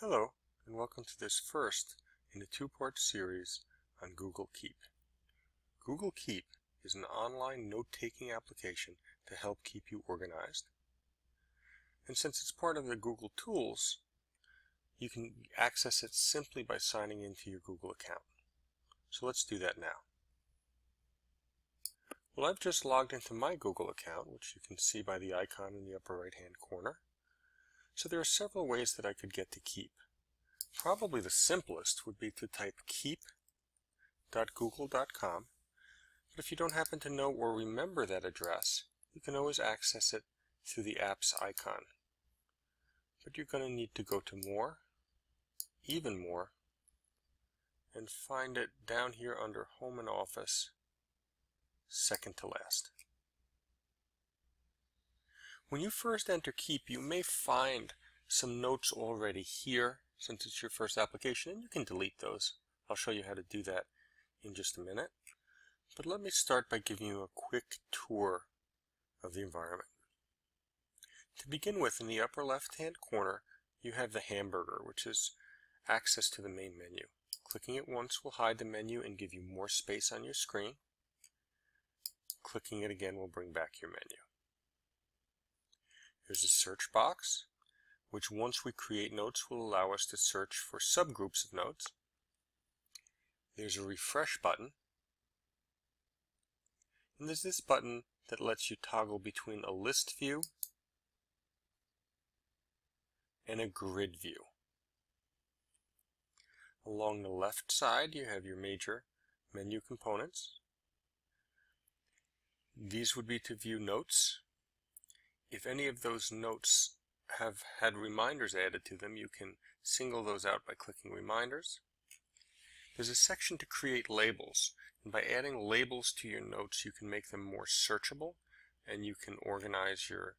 Hello, and welcome to this first in a two-part series on Google Keep. Google Keep is an online note-taking application to help keep you organized. And since it's part of the Google Tools, you can access it simply by signing into your Google account. So let's do that now. Well, I've just logged into my Google account, which you can see by the icon in the upper right-hand corner. So there are several ways that I could get to Keep. Probably the simplest would be to type keep.google.com, but if you don't happen to know or remember that address, you can always access it through the apps icon. But you're going to need to go to More, Even More, and find it down here under Home and Office, second to last. When you first enter Keep, you may find some notes already here since it's your first application, and you can delete those. I'll show you how to do that in just a minute. But let me start by giving you a quick tour of the environment. To begin with, in the upper left-hand corner, you have the hamburger, which is access to the main menu. Clicking it once will hide the menu and give you more space on your screen. Clicking it again will bring back your menu. There's a search box, which once we create notes will allow us to search for subgroups of notes. There's a refresh button. And there's this button that lets you toggle between a list view and a grid view. Along the left side, you have your major menu components. These would be to view notes. If any of those notes have had reminders added to them, you can single those out by clicking Reminders. There's a section to create labels, and by adding labels to your notes, you can make them more searchable, and you can organize your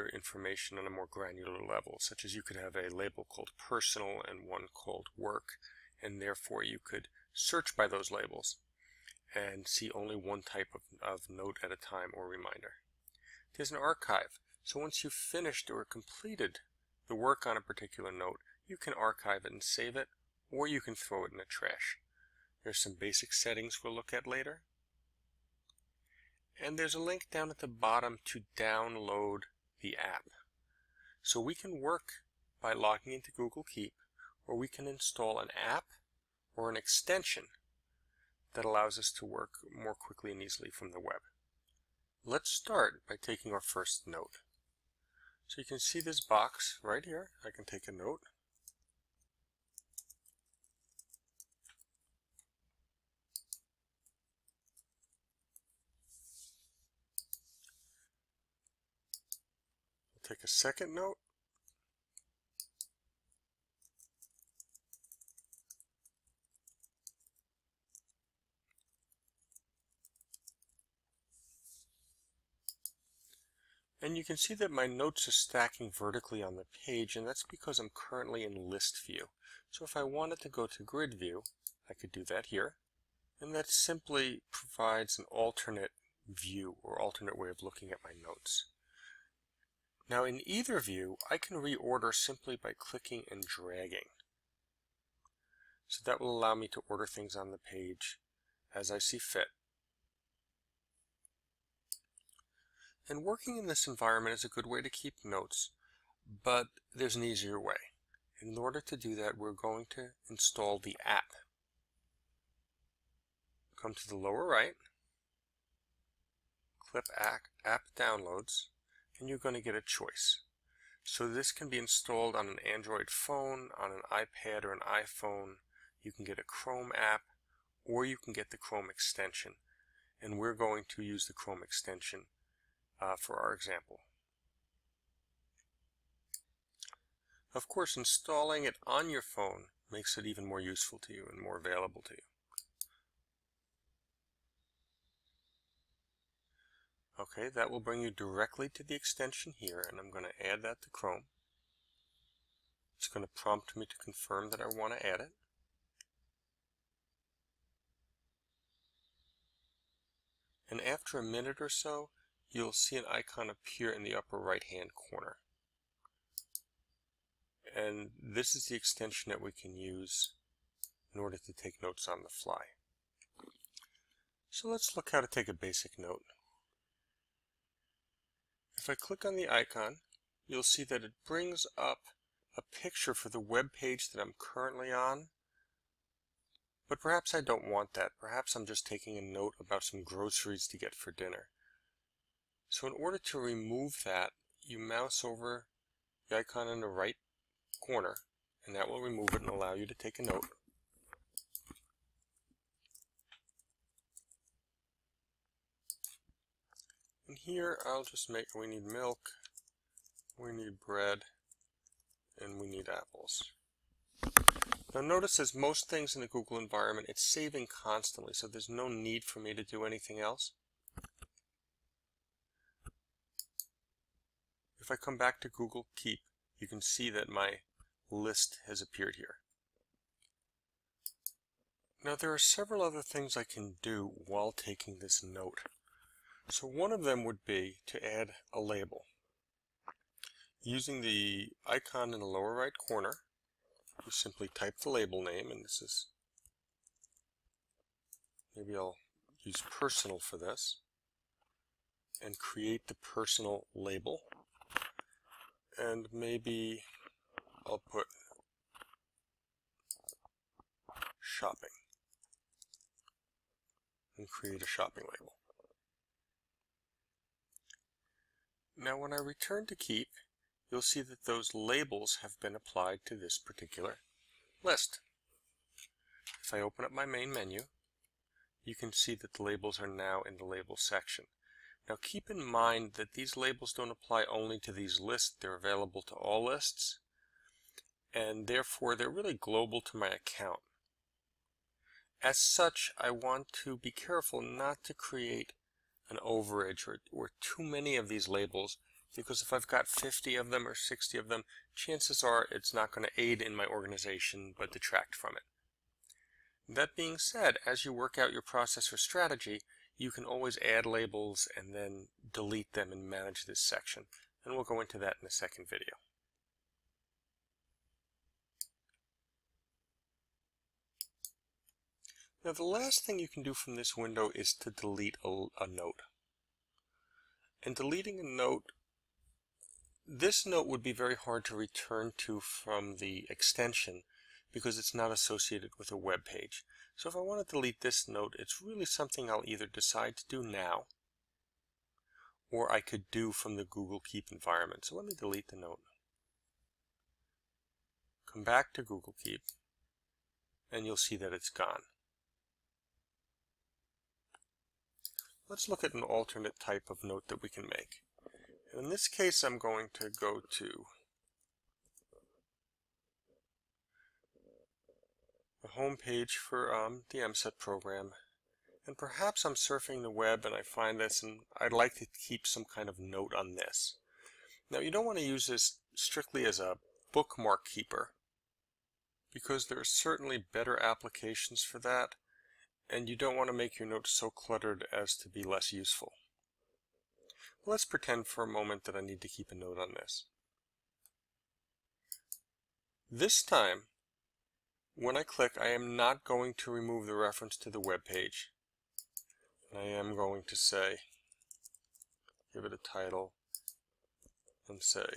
information on a more granular level, such as you could have a label called Personal and one called Work, and therefore you could search by those labels and see only one type of note at a time or reminder. There's an archive, so once you've finished or completed the work on a particular note, you can archive it and save it, or you can throw it in the trash. There's some basic settings we'll look at later. And there's a link down at the bottom to download the app. So we can work by logging into Google Keep, or we can install an app or an extension that allows us to work more quickly and easily from the web. Let's start by taking our first note. So you can see this box right here. I can take a note. I'll take a second note. And you can see that my notes are stacking vertically on the page, and that's because I'm currently in list view. So if I wanted to go to grid view, I could do that here. And that simply provides an alternate view or alternate way of looking at my notes. Now in either view, I can reorder simply by clicking and dragging. So that will allow me to order things on the page as I see fit. And working in this environment is a good way to keep notes, but there's an easier way. In order to do that, we're going to install the app. Come to the lower right, click App Downloads, and you're going to get a choice. So this can be installed on an Android phone, on an iPad or an iPhone. You can get a Chrome app, or you can get the Chrome extension. And we're going to use the Chrome extension for our example. Of course, installing it on your phone makes it even more useful to you and more available to you. Okay, that will bring you directly to the extension here, and I'm going to add that to Chrome. It's going to prompt me to confirm that I want to add it. And after a minute or so, you'll see an icon appear in the upper right-hand corner. and this is the extension that we can use in order to take notes on the fly. So let's look how to take a basic note. If I click on the icon, you'll see that it brings up a picture for the web page that I'm currently on. But perhaps I don't want that. Perhaps I'm just taking a note about some groceries to get for dinner. So in order to remove that, you mouse over the icon in the right corner, and that will remove it and allow you to take a note. And here I'll just make, we need milk, we need bread, and we need apples. Now notice, as most things in the Google environment, it's saving constantly, so there's no need for me to do anything else. If I come back to Google Keep, you can see that my list has appeared here. Now there are several other things I can do while taking this note. So one of them would be to add a label. Using the icon in the lower right corner, you simply type the label name, and this is, maybe I'll use personal for this, and create the personal label. And maybe I'll put shopping and create a shopping label. Now when I return to Keep, you'll see that those labels have been applied to this particular list. If I open up my main menu, you can see that the labels are now in the label section. Now keep in mind that these labels don't apply only to these lists, they're available to all lists, and therefore they're really global to my account. As such, I want to be careful not to create an overage or too many of these labels, because if I've got 50 of them or 60 of them, chances are it's not going to aid in my organization but detract from it. That being said, as you work out your process or strategy, you can always add labels and then delete them and manage this section. And we'll go into that in a second video. Now the last thing you can do from this window is to delete a note. And deleting a note, this note would be very hard to return to from the extension because it's not associated with a web page. So if I want to delete this note, it's really something I'll either decide to do now, or I could do from the Google Keep environment. So let me delete the note. Come back to Google Keep, and you'll see that it's gone. Let's look at an alternate type of note that we can make. And in this case, I'm going to go to the home page for the MSET program, and perhaps I'm surfing the web and I find this and I'd like to keep some kind of note on this. Now you don't want to use this strictly as a bookmark keeper, because there are certainly better applications for that, and you don't want to make your notes so cluttered as to be less useful. Let's pretend for a moment that I need to keep a note on this. This time, when I click, I am not going to remove the reference to the web page. I am going to say, give it a title, and say, okay,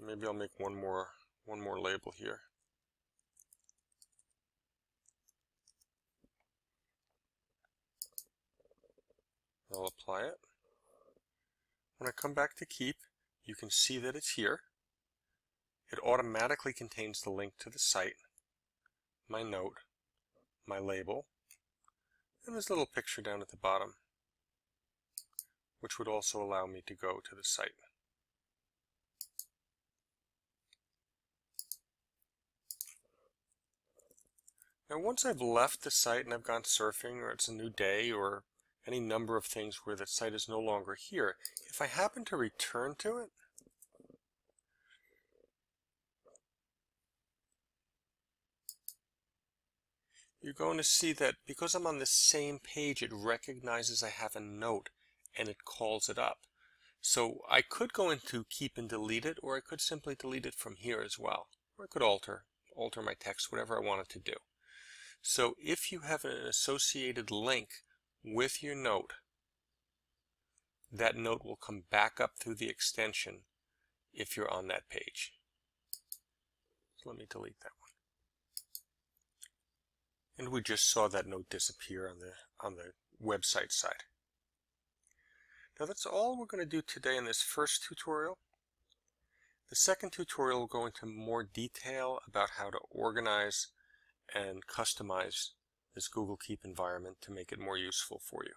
maybe I'll make one more label here. I'll apply it. When I come back to Keep, you can see that it's here. It automatically contains the link to the site, my note, my label, and this little picture down at the bottom, which would also allow me to go to the site. Now once I've left the site and I've gone surfing, or it's a new day, or any number of things where the site is no longer here, if I happen to return to it, you're going to see that because I'm on the same page, it recognizes I have a note and it calls it up. So I could go into keep and delete it, or I could simply delete it from here as well. Or I could alter my text, whatever I wanted to do. So if you have an associated link with your note, that note will come back up through the extension if you're on that page. So let me delete that one. And we just saw that note disappear on the website side. Now that's all we're going to do today in this first tutorial. The second tutorial will go into more detail about how to organize and customize this Google Keep environment to make it more useful for you.